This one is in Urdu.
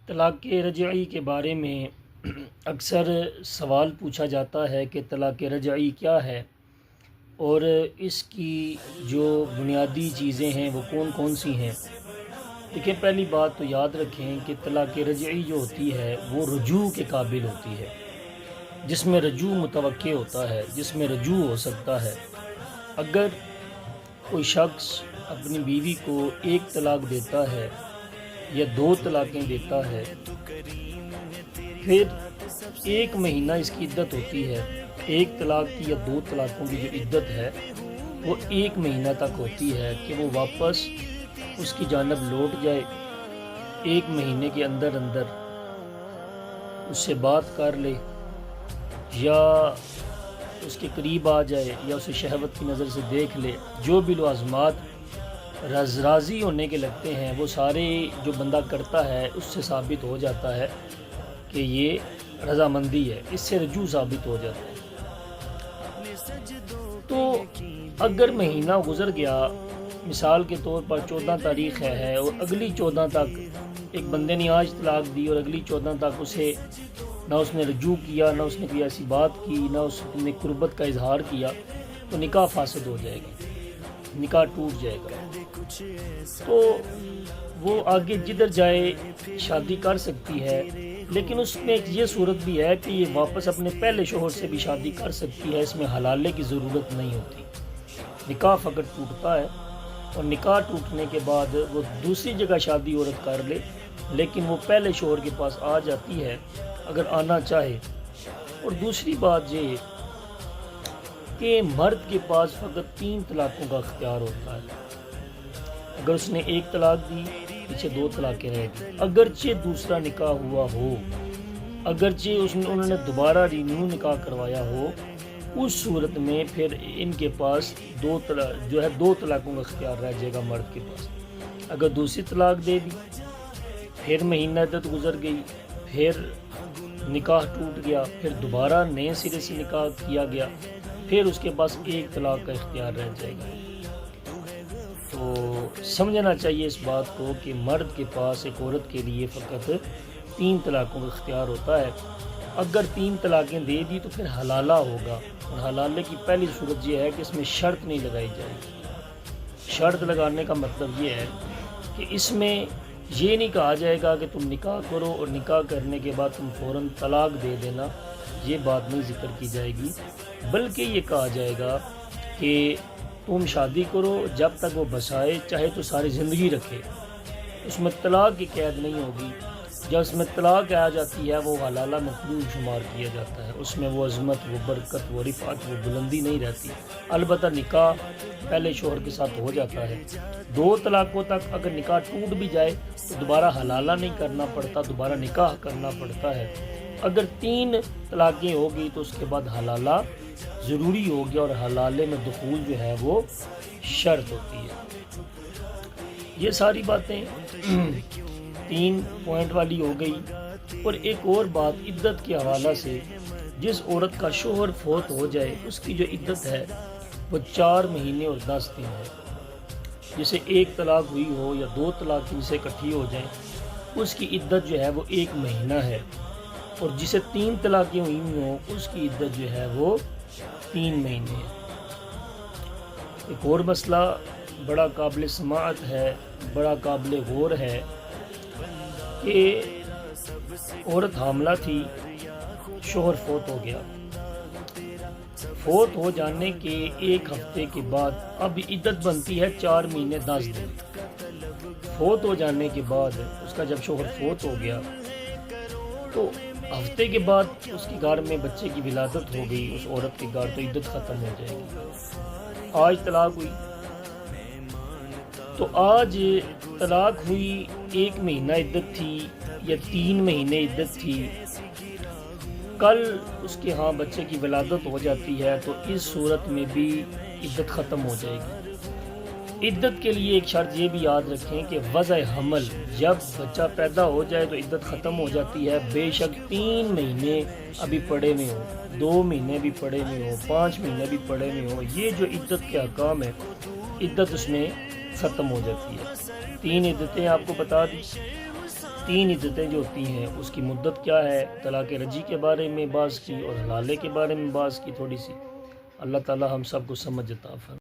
طلاق رجعی کے بارے میں اکثر سوال پوچھا جاتا ہے کہ طلاق رجعی کیا ہے اور اس کی جو بنیادی چیزیں ہیں وہ کون کون سی ہیں۔ دیکھیں، پہلی بات تو یاد رکھیں کہ طلاق رجعی جو ہوتی ہے وہ رجوع کے قابل ہوتی ہے، جس میں رجوع متوقع ہوتا ہے، جس میں رجوع ہو سکتا ہے۔ اگر کوئی شخص اپنی بیوی کو ایک طلاق دیتا ہے یا 2 طلاقیں دیتا ہے، پھر 1 مہینہ اس کی عدت ہوتی ہے۔ ایک طلاق کی یا 2 طلاقوں کی جو عدت ہے وہ 1 مہینہ تک ہوتی ہے کہ وہ واپس اس کی جانب لوٹ جائے، 1 مہینے کے اندر اس سے بات کر لے یا اس کے قریب آ جائے یا اسے شہوت کی نظر سے دیکھ لے۔ جو بھی لوازمات راضی ہونے کے لگتے ہیں وہ سارے جو بندہ کرتا ہے اس سے ثابت ہو جاتا ہے کہ یہ رضامندی ہے، اس سے رجوع ثابت ہو جاتا ہے۔ تو اگر مہینہ گزر گیا، مثال کے طور پر 14 تاریخ ہے اور اگلی 14 تک ایک بندے نے آج طلاق دی اور اگلی 14 تک اسے نہ اس نے رجوع کیا، نہ اس نے کوئی ایسی بات کی، نہ اس نے قربت کا اظہار کیا، تو نکاح فاسد ہو جائے گا، نکاح ٹوٹ جائے گا۔ تو وہ آگے جدھر جائے شادی کر سکتی ہے، لیکن اس میں ایک یہ صورت بھی ہے کہ یہ واپس اپنے پہلے شوہر سے بھی شادی کر سکتی ہے، اس میں حلالے کی ضرورت نہیں ہوتی۔ نکاح فقط ٹوٹتا ہے اور نکاح ٹوٹنے کے بعد وہ دوسری جگہ شادی عورت کر لے، لیکن وہ پہلے شوہر کے پاس آ جاتی ہے اگر آنا چاہے۔ اور دوسری بات یہ کہ مرد کے پاس فقط 3 طلاقوں کا اختیار ہوتا ہے۔ اگر اس نے 1 طلاق دی، پیچھے 2 طلاقیں رہ گئی، اگرچہ دوسرا نکاح ہوا ہو، اگرچہ انہوں نے دوبارہ رینیو نکاح کروایا ہو، اس صورت میں پھر ان کے پاس 2 طلاقوں کا اختیار رہ جائے گا مرد کے پاس۔ اگر دوسری طلاق دے دی، پھر مہینہ عدت گزر گئی، پھر نکاح ٹوٹ گیا، پھر دوبارہ نئے سرے سے نکاح کیا گیا، پھر اس کے پاس 1 طلاق کا اختیار رہ جائے گا۔ تو سمجھنا چاہیے اس بات کو کہ مرد کے پاس ایک عورت کے لیے فقط 3 طلاقوں کا اختیار ہوتا ہے۔ اگر 3 طلاقیں دے دی تو پھر حلالہ ہوگا، اور حلالے کی پہلی صورت یہ ہے کہ اس میں شرط نہیں لگائی جائے گی۔ شرط لگانے کا مطلب یہ ہے کہ اس میں یہ نہیں کہا جائے گا کہ تم نکاح کرو اور نکاح کرنے کے بعد تم فوراً طلاق دے دینا، یہ بات نہیں ذکر کی جائے گی، بلکہ یہ کہا جائے گا کہ تم شادی کرو جب تک وہ بسائے، چاہے تو ساری زندگی رکھے۔ اس میں طلاق کی قید نہیں ہوگی۔ جب اس میں طلاق آ جاتی ہے وہ حلالہ مقبول شمار کیا جاتا ہے، اس میں وہ عظمت، وہ برکت، وہ رفعت، وہ بلندی نہیں رہتی۔ البتہ نکاح پہلے شوہر کے ساتھ ہو جاتا ہے۔ 2 طلاقوں تک اگر نکاح ٹوٹ بھی جائے تو دوبارہ حلالہ نہیں کرنا پڑتا، دوبارہ نکاح کرنا پڑتا ہے۔ اگر 3 طلاقیں ہوگی تو اس کے بعد حلالہ ضروری ہو گیا، اور حلالے میں دخول جو ہے وہ شرط ہوتی ہے۔ یہ ساری باتیں 3 پوائنٹ والی ہو گئی۔ اور ایک اور بات عدت کے حوالہ سے، جس عورت کا شوہر فوت ہو جائے اس کی جو عدت ہے وہ 4 مہینے اور 10 دن ہے۔ جسے 1 طلاق ہوئی ہو یا 2 طلاق سے اکٹھی ہو جائیں، اس کی عدت جو ہے وہ 1 مہینہ ہے، اور جسے 3 طلاقیں ہوئی ہوں اس کی عدت جو ہے وہ 3 مہینے ہے۔ ایک اور مسئلہ بڑا قابل سماعت ہے، بڑا قابل غور ہے کہ عورت حاملہ تھی، شوہر فوت ہو گیا۔ فوت ہو جانے کے 1 ہفتے کے بعد اب عدت بنتی ہے 4 مہینے 10 دن۔ فوت ہو جانے کے بعد اس کا جب شوہر فوت ہو گیا تو ہفتے کے بعد اس کی گھر میں بچے کی ولادت ہو گئی، اس عورت کی گھر، تو عدت ختم ہو جائے گی۔ آج طلاق ہوئی تو آج طلاق ہوئی، 1 مہینہ عدت تھی یا 3 مہینے عدت تھی، کل اس کے ہاں بچے کی ولادت ہو جاتی ہے تو اس صورت میں بھی عدت ختم ہو جائے گی۔ عدت کے لیے ایک شرط یہ بھی یاد رکھیں کہ وضع حمل، جب بچہ پیدا ہو جائے تو عدت ختم ہو جاتی ہے، بے شک 3 مہینے ابھی پڑے میں ہو، 2 مہینے بھی پڑے میں ہو، 5 مہینے بھی پڑے میں ہو، یہ جو عدت کے احکام ہے عدت اس میں ختم ہو جاتی ہے۔ 3 عدتیں آپ کو بتا دی، 3 عدتیں جو ہوتی ہیں اس کی مدت کیا ہے، طلاق رجعی کے بارے میں بات کی اور حلالے کے بارے میں بات کی تھوڑی سی۔ اللہ تعالی ہم سب کو سمجھ عطا فرمائے۔